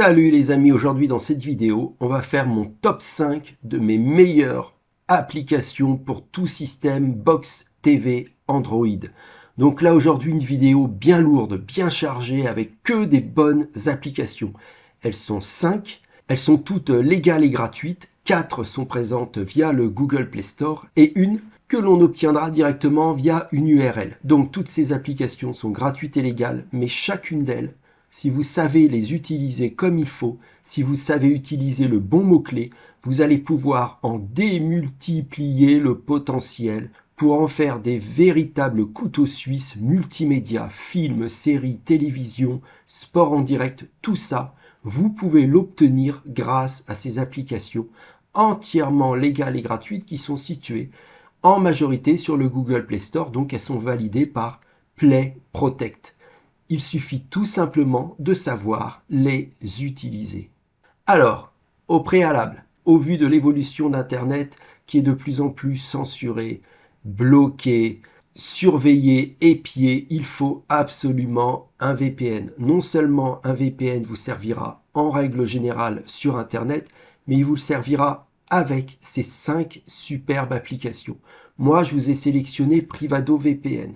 Salut les amis, aujourd'hui dans cette vidéo, on va faire mon top 5 de mes meilleures applications pour tout système Box TV Android. Donc là aujourd'hui une vidéo bien lourde, bien chargée avec que des bonnes applications. Elles sont 5, elles sont toutes légales et gratuites, 4 sont présentes via le Google Play Store et une que l'on obtiendra directement via une URL. Donc toutes ces applications sont gratuites et légales, mais chacune d'elles, si vous savez les utiliser comme il faut, si vous savez utiliser le bon mot-clé, vous allez pouvoir en démultiplier le potentiel pour en faire des véritables couteaux suisses multimédia, films, séries, télévision, sport en direct, tout ça, vous pouvez l'obtenir grâce à ces applications entièrement légales et gratuites qui sont situées en majorité sur le Google Play Store, donc elles sont validées par Play Protect. Il suffit tout simplement de savoir les utiliser. Alors, au préalable, au vu de l'évolution d'Internet qui est de plus en plus censuré, bloqué, surveillé, épié, il faut absolument un VPN. Non seulement un VPN vous servira en règle générale sur Internet, mais il vous servira avec ces 5 superbes applications. Moi, je vous ai sélectionné Privado VPN.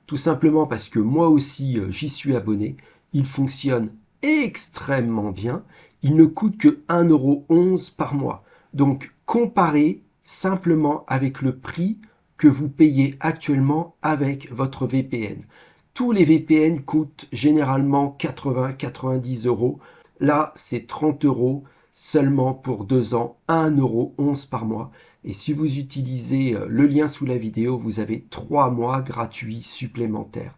Tout simplement parce que moi aussi j'y suis abonné. Il fonctionne extrêmement bien. Il ne coûte que 1,11 € par mois. Donc comparez simplement avec le prix que vous payez actuellement avec votre VPN. Tous les VPN coûtent généralement 80-90 €. Là, c'est 30 € seulement pour 2 ans, 1,11 € par mois. Et si vous utilisez le lien sous la vidéo, vous avez 3 mois gratuits supplémentaires.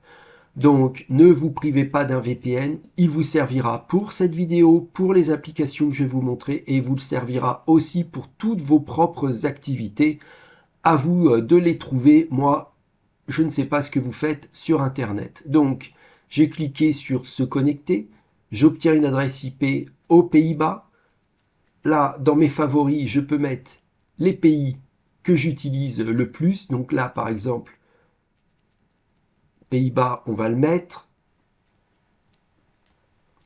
Donc, ne vous privez pas d'un VPN. Il vous servira pour cette vidéo, pour les applications que je vais vous montrer, et vous le servira aussi pour toutes vos propres activités. À vous de les trouver. Moi, je ne sais pas ce que vous faites sur Internet. Donc, j'ai cliqué sur se connecter. J'obtiens une adresse IP aux Pays-Bas. Là, dans mes favoris, je peux mettre les pays que j'utilise le plus. Donc là, par exemple, Pays-Bas, on va le mettre.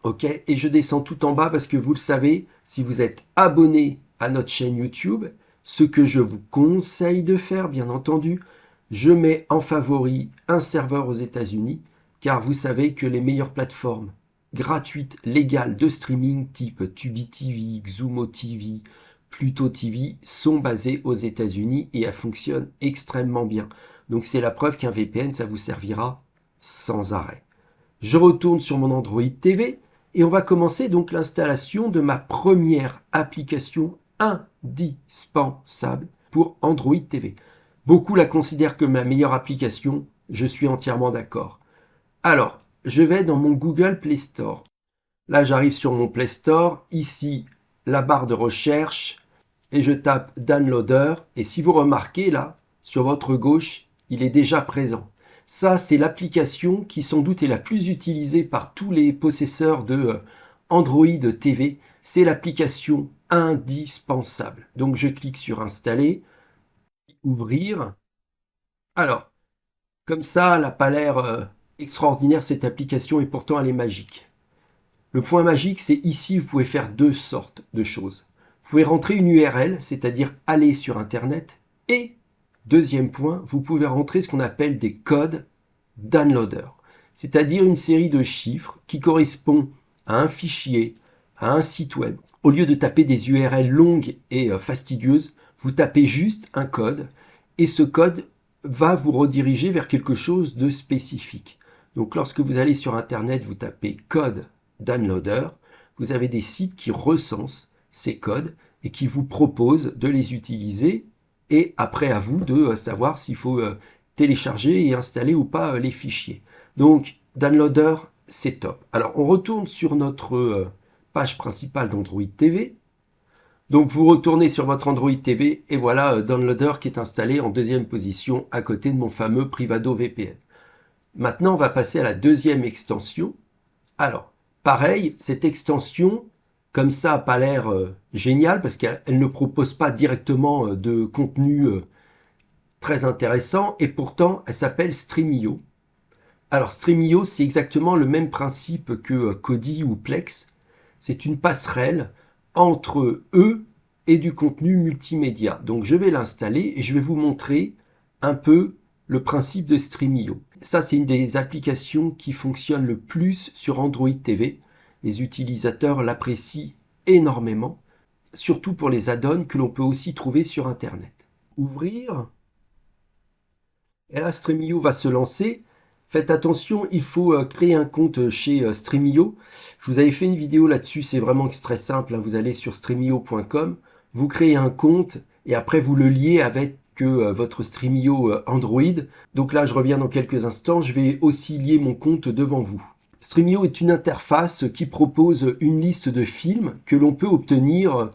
OK, et je descends tout en bas parce que vous le savez, si vous êtes abonné à notre chaîne YouTube, ce que je vous conseille de faire, bien entendu, je mets en favori un serveur aux États-Unis, car vous savez que les meilleures plateformes gratuites, légales de streaming type Tubi TV, Xumo TV, Pluto TV sont basées aux États-Unis et elles fonctionnent extrêmement bien. Donc c'est la preuve qu'un VPN, ça vous servira sans arrêt. Je retourne sur mon Android TV et on va commencer donc l'installation de ma première application indispensable pour Android TV. Beaucoup la considèrent comme la meilleure application, je suis entièrement d'accord. Alors, je vais dans mon Google Play Store. Là, j'arrive sur mon Play Store, ici, la barre de recherche, et je tape Downloader, et si vous remarquez là, sur votre gauche, il est déjà présent. Ça, c'est l'application qui sans doute est la plus utilisée par tous les possesseurs de Android TV. C'est l'application indispensable. Donc je clique sur Installer, Ouvrir. Alors, comme ça, elle n'a pas l'air extraordinaire cette application et pourtant elle est magique. Le point magique, c'est ici, vous pouvez faire deux sortes de choses. Vous pouvez rentrer une URL, c'est-à-dire aller sur Internet, et deuxième point, vous pouvez rentrer ce qu'on appelle des codes downloader, c'est-à-dire une série de chiffres qui correspond à un fichier, à un site web. Au lieu de taper des URL longues et fastidieuses, vous tapez juste un code et ce code va vous rediriger vers quelque chose de spécifique. Donc lorsque vous allez sur Internet, vous tapez code downloader, vous avez des sites qui recensent ces codes et qui vous proposent de les utiliser et après à vous de savoir s'il faut télécharger et installer ou pas les fichiers. Donc Downloader, c'est top. Alors on retourne sur notre page principale d'Android TV. Donc vous retournez sur votre Android TV et voilà Downloader qui est installé en deuxième position à côté de mon fameux Privado VPN. Maintenant on va passer à la deuxième extension. Alors pareil, cette extension comme ça n'a pas l'air génial parce qu'elle ne propose pas directement de contenu très intéressant et pourtant elle s'appelle Streamio. Alors Streamio, c'est exactement le même principe que Kodi ou Plex, C'est une passerelle entre eux et du contenu multimédia. Donc je vais l'installer et je vais vous montrer un peu le principe de Streamio. Ça, c'est une des applications qui fonctionne le plus sur Android TV. Les utilisateurs l'apprécient énormément, surtout pour les add-ons que l'on peut aussi trouver sur Internet. Ouvrir, et là Streamio va se lancer. Faites attention, il faut créer un compte chez Streamio. Je vous avais fait une vidéo là-dessus, c'est vraiment très simple, hein. Vous allez sur streamio.com, vous créez un compte et après vous le liez avec votre Streamio Android. Donc là, je reviens dans quelques instants, je vais aussi lier mon compte devant vous. Streamio est une interface qui propose une liste de films que l'on peut obtenir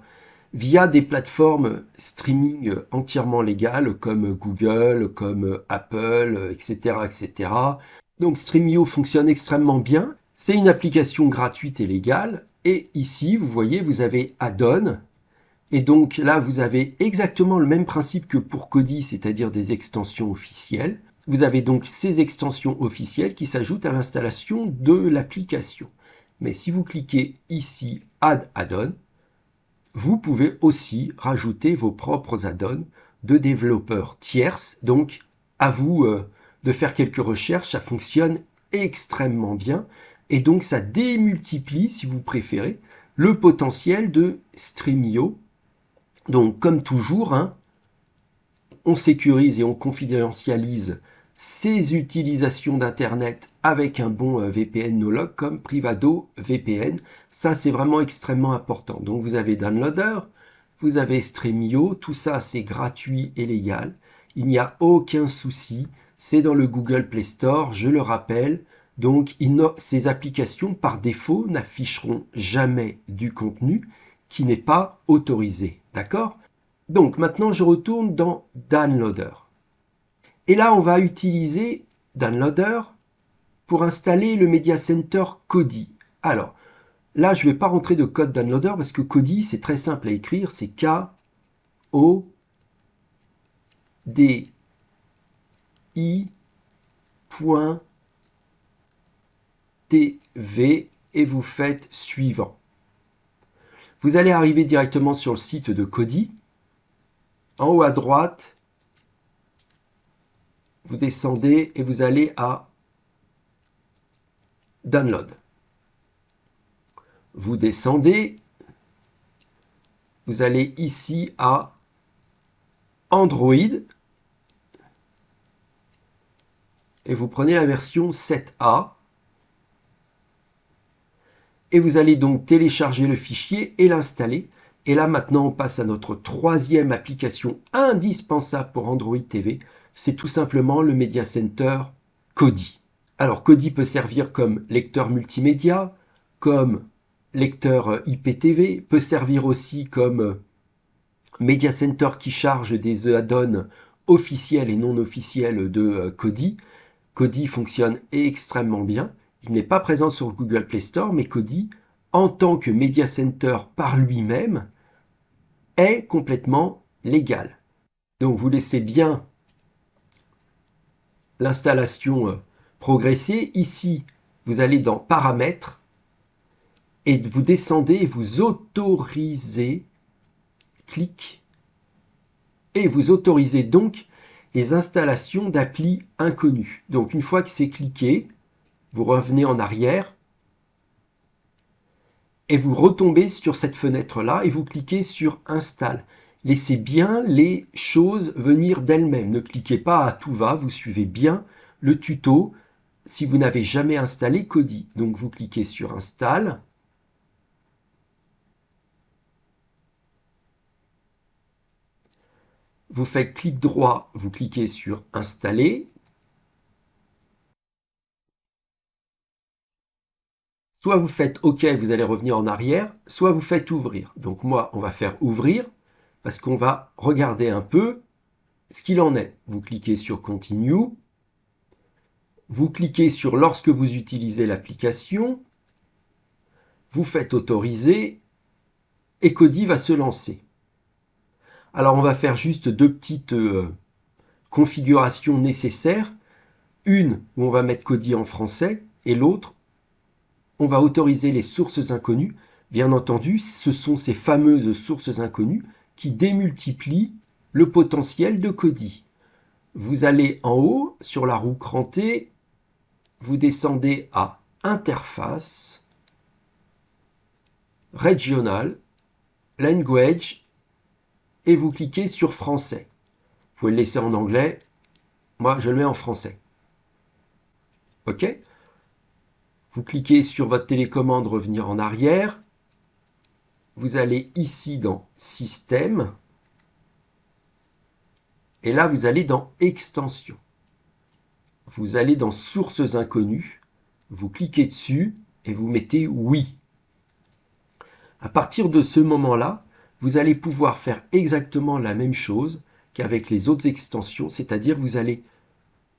via des plateformes streaming entièrement légales comme Google, comme Apple, etc., etc. Donc Streamio fonctionne extrêmement bien. C'est une application gratuite et légale. Et ici, vous voyez, vous avez Add-on. Et donc là, vous avez exactement le même principe que pour Kodi, c'est-à-dire des extensions officielles. Vous avez donc ces extensions officielles qui s'ajoutent à l'installation de l'application. Mais si vous cliquez ici Add Add-on, vous pouvez aussi rajouter vos propres add-ons de développeurs tierces. Donc, à vous de faire quelques recherches, ça fonctionne extrêmement bien. Et donc, ça démultiplie, si vous préférez, le potentiel de Streamio. Donc, comme toujours, hein, on sécurise et on confidentialise ces utilisations d'Internet avec un bon VPN no-log comme Privado VPN. Ça, c'est vraiment extrêmement important. Donc, vous avez Downloader, vous avez Streamio, tout ça, c'est gratuit et légal. Il n'y a aucun souci. C'est dans le Google Play Store, je le rappelle. Donc, ces applications, par défaut, n'afficheront jamais du contenu qui n'est pas autorisé. D'accord ? Donc, maintenant, je retourne dans Downloader. Et là, on va utiliser Downloader pour installer le Media Center Kodi. Alors, là, je ne vais pas rentrer de code Downloader parce que Kodi, c'est très simple à écrire. C'est K-O-D-I.tv et vous faites suivant. Vous allez arriver directement sur le site de Kodi. En haut à droite, vous descendez et vous allez à Download. Vous descendez, vous allez ici à Android et vous prenez la version 7A et vous allez donc télécharger le fichier et l'installer. Et là maintenant on passe à notre troisième application indispensable pour Android TV, c'est tout simplement le Media Center Kodi. Alors Kodi peut servir comme lecteur multimédia, comme lecteur IPTV, peut servir aussi comme Media Center qui charge des add-ons officiels et non officiels de Kodi. Kodi fonctionne extrêmement bien. Il n'est pas présent sur le Google Play Store, mais Kodi, en tant que Media Center par lui-même, est complètement légal. Donc vous laissez bien l'installation progresser. Ici, vous allez dans Paramètres et vous descendez et vous autorisez, clic, et vous autorisez donc les installations d'applis inconnues. Donc une fois que c'est cliqué, vous revenez en arrière et vous retombez sur cette fenêtre-là et vous cliquez sur Installe. Laissez bien les choses venir d'elles-mêmes. Ne cliquez pas à tout va, vous suivez bien le tuto si vous n'avez jamais installé Kodi. Donc vous cliquez sur Installe. Vous faites clic droit, vous cliquez sur Installer. Soit vous faites OK, vous allez revenir en arrière, soit vous faites ouvrir. Donc moi, on va faire ouvrir parce qu'on va regarder un peu ce qu'il en est. Vous cliquez sur Continue. Vous cliquez sur lorsque vous utilisez l'application. Vous faites autoriser et Kodi va se lancer. Alors on va faire juste deux petites configurations nécessaires. Une où on va mettre Kodi en français et l'autre on va autoriser les sources inconnues, bien entendu, ce sont ces fameuses sources inconnues qui démultiplient le potentiel de Kodi. Vous allez en haut, sur la roue crantée, vous descendez à Interface, Regional, Language, et vous cliquez sur Français. Vous pouvez le laisser en anglais, moi je le mets en français. OK? Vous cliquez sur votre télécommande revenir en arrière, vous allez ici dans Système, et là vous allez dans Extensions. Vous allez dans Sources inconnues, vous cliquez dessus et vous mettez Oui. À partir de ce moment-là, vous allez pouvoir faire exactement la même chose qu'avec les autres extensions, c'est-à-dire vous allez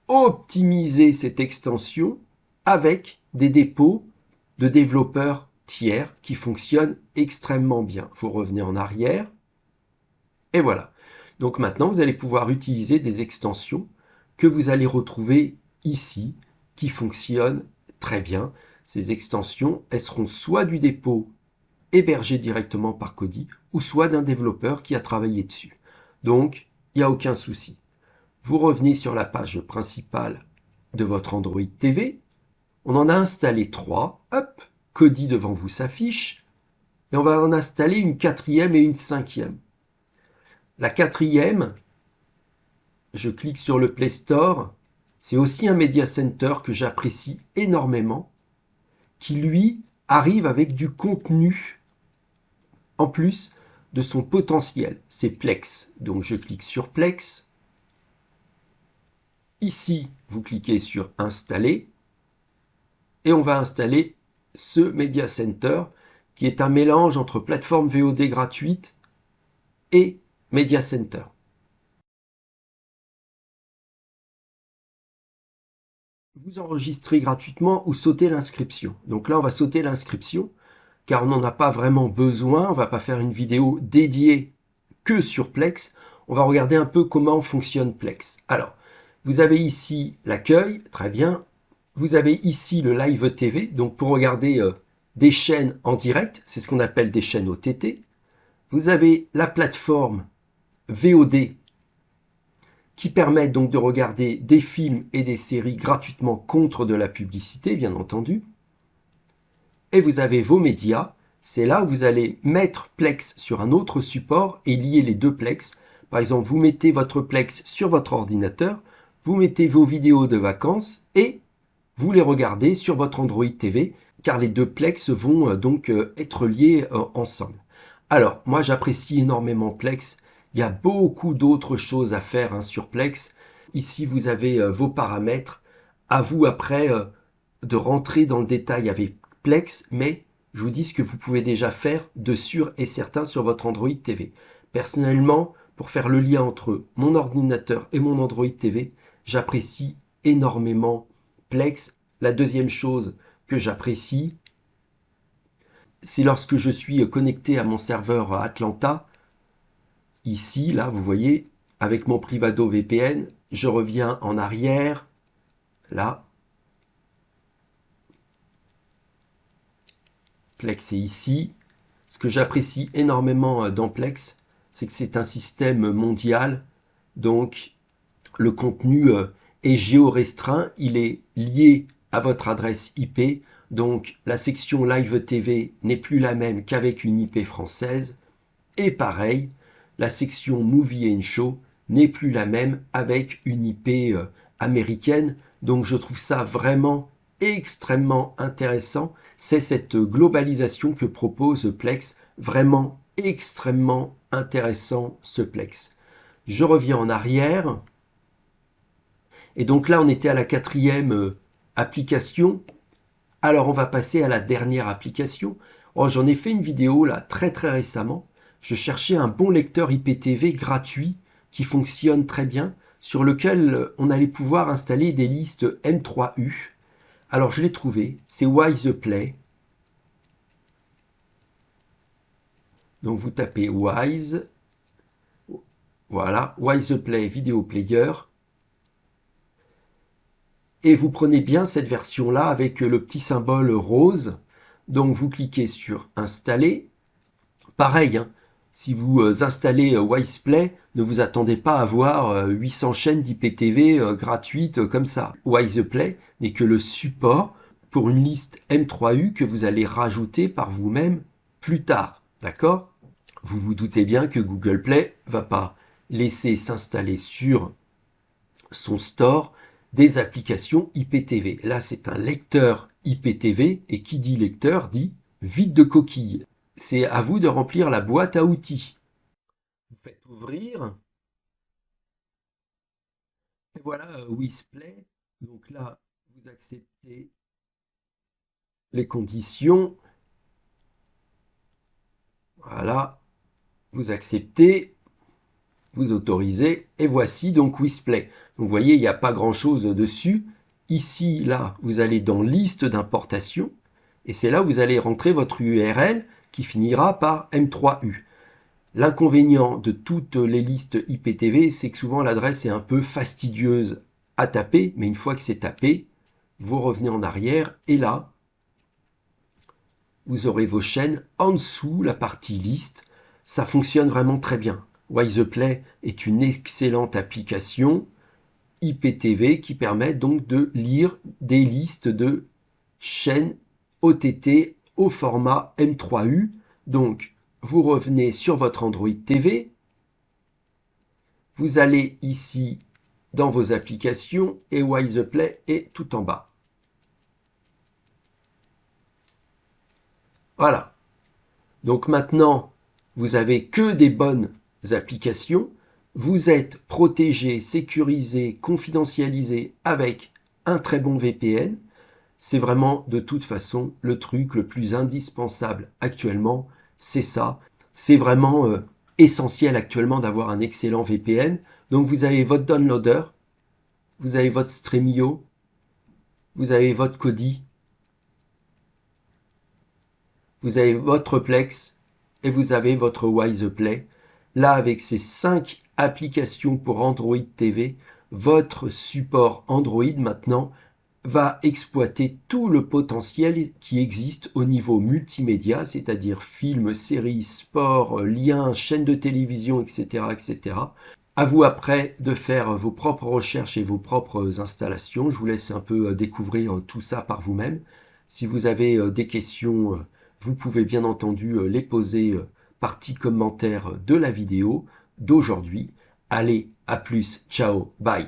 optimiser cette extension avec des dépôts de développeurs tiers qui fonctionnent extrêmement bien. Il faut revenir en arrière. Et voilà. Donc maintenant, vous allez pouvoir utiliser des extensions que vous allez retrouver ici, qui fonctionnent très bien. Ces extensions, elles seront soit du dépôt hébergé directement par Kodi, ou soit d'un développeur qui a travaillé dessus. Donc, il n'y a aucun souci. Vous revenez sur la page principale de votre Android TV. On en a installé 3. Hop, Kodi devant vous s'affiche. Et on va en installer une 4e et une 5e. La 4e, je clique sur le Play Store. C'est aussi un Media Center que j'apprécie énormément, qui lui arrive avec du contenu en plus de son potentiel. C'est Plex. Donc je clique sur Plex. Ici, vous cliquez sur Installer. Et on va installer ce Media Center qui est un mélange entre plateforme VOD gratuite et Media Center. Vous enregistrez gratuitement ou sautez l'inscription. Donc là, on va sauter l'inscription car on n'en a pas vraiment besoin. On ne va pas faire une vidéo dédiée que sur Plex. On va regarder un peu comment fonctionne Plex. Alors, vous avez ici l'accueil, très bien. Vous avez ici le Live TV, donc pour regarder des chaînes en direct, c'est ce qu'on appelle des chaînes OTT. Vous avez la plateforme VOD qui permet donc de regarder des films et des séries gratuitement contre de la publicité, bien entendu. Et vous avez vos médias, c'est là où vous allez mettre Plex sur un autre support et lier les deux Plex. Par exemple, vous mettez votre Plex sur votre ordinateur, vous mettez vos vidéos de vacances et vous les regardez sur votre Android TV, car les deux Plex vont donc être liés ensemble. Alors, moi j'apprécie énormément Plex. Il y a beaucoup d'autres choses à faire sur Plex. Ici, vous avez vos paramètres. À vous après de rentrer dans le détail avec Plex, mais je vous dis ce que vous pouvez déjà faire de sûr et certain sur votre Android TV. Personnellement, pour faire le lien entre mon ordinateur et mon Android TV, j'apprécie énormément Plex. La deuxième chose que j'apprécie, c'est lorsque je suis connecté à mon serveur Atlanta. Ici, là, vous voyez, avec mon Privado VPN, je reviens en arrière, là. Plex est ici. Ce que j'apprécie énormément dans Plex, c'est que c'est un système mondial, donc le contenu est géorestreint, il est lié à votre adresse IP, donc la section Live TV n'est plus la même qu'avec une IP française, et pareil, la section Movie and Show n'est plus la même avec une IP américaine, donc je trouve ça vraiment extrêmement intéressant. C'est cette globalisation que propose Plex, vraiment extrêmement intéressant ce Plex. Je reviens en arrière. Et donc là, on était à la 4e application. Alors, on va passer à la dernière application. Oh, j'en ai fait une vidéo là très récemment. Je cherchais un bon lecteur IPTV gratuit qui fonctionne très bien, sur lequel on allait pouvoir installer des listes M3U. Alors, je l'ai trouvé. C'est WisePlay. Donc, vous tapez Wise. Voilà, WisePlay Video Player. Et vous prenez bien cette version-là avec le petit symbole rose. Donc vous cliquez sur installer. Pareil, hein, si vous installez WisePlay, ne vous attendez pas à avoir 800 chaînes d'IPTV gratuites comme ça. WisePlay n'est que le support pour une liste M3U que vous allez rajouter par vous-même plus tard. D'accord? Vous vous doutez bien que Google Play va pas laisser s'installer sur son store des applications IPTV. Là, c'est un lecteur IPTV, et qui dit lecteur dit vide de coquilles. C'est à vous de remplir la boîte à outils. Vous faites ouvrir, et voilà WizPlay. Donc là, vous acceptez les conditions. Voilà, vous acceptez, vous autorisez, et voici donc WizPlay. Donc vous voyez, il n'y a pas grand-chose dessus. Ici, là, vous allez dans liste d'importation, et c'est là où vous allez rentrer votre URL qui finira par M3U. L'inconvénient de toutes les listes IPTV, c'est que souvent l'adresse est un peu fastidieuse à taper, mais une fois que c'est tapé, vous revenez en arrière, et là, vous aurez vos chaînes en dessous, la partie liste. Ça fonctionne vraiment très bien. WisePlay est une excellente application IPTV qui permet donc de lire des listes de chaînes OTT au format M3U. Donc, vous revenez sur votre Android TV, vous allez ici dans vos applications et WisePlay est tout en bas. Voilà. Donc maintenant, vous avez que des bonnes applications. Vous êtes protégé, sécurisé, confidentialisé avec un très bon VPN. C'est vraiment de toute façon le truc le plus indispensable actuellement. C'est ça. C'est vraiment essentiel actuellement d'avoir un excellent VPN. Donc vous avez votre downloader, vous avez votre Stremio, vous avez votre Kodi, vous avez votre Plex et vous avez votre WisePlay. Là, avec ces 5 applications pour Android TV, votre support Android maintenant va exploiter tout le potentiel qui existe au niveau multimédia, c'est-à-dire films, séries, sports, liens, chaînes de télévision, etc., etc. À vous après de faire vos propres recherches et vos propres installations. Je vous laisse un peu découvrir tout ça par vous-même. Si vous avez des questions, vous pouvez bien entendu les poser partie commentaire de la vidéo d'aujourd'hui. Allez, à plus, ciao, bye.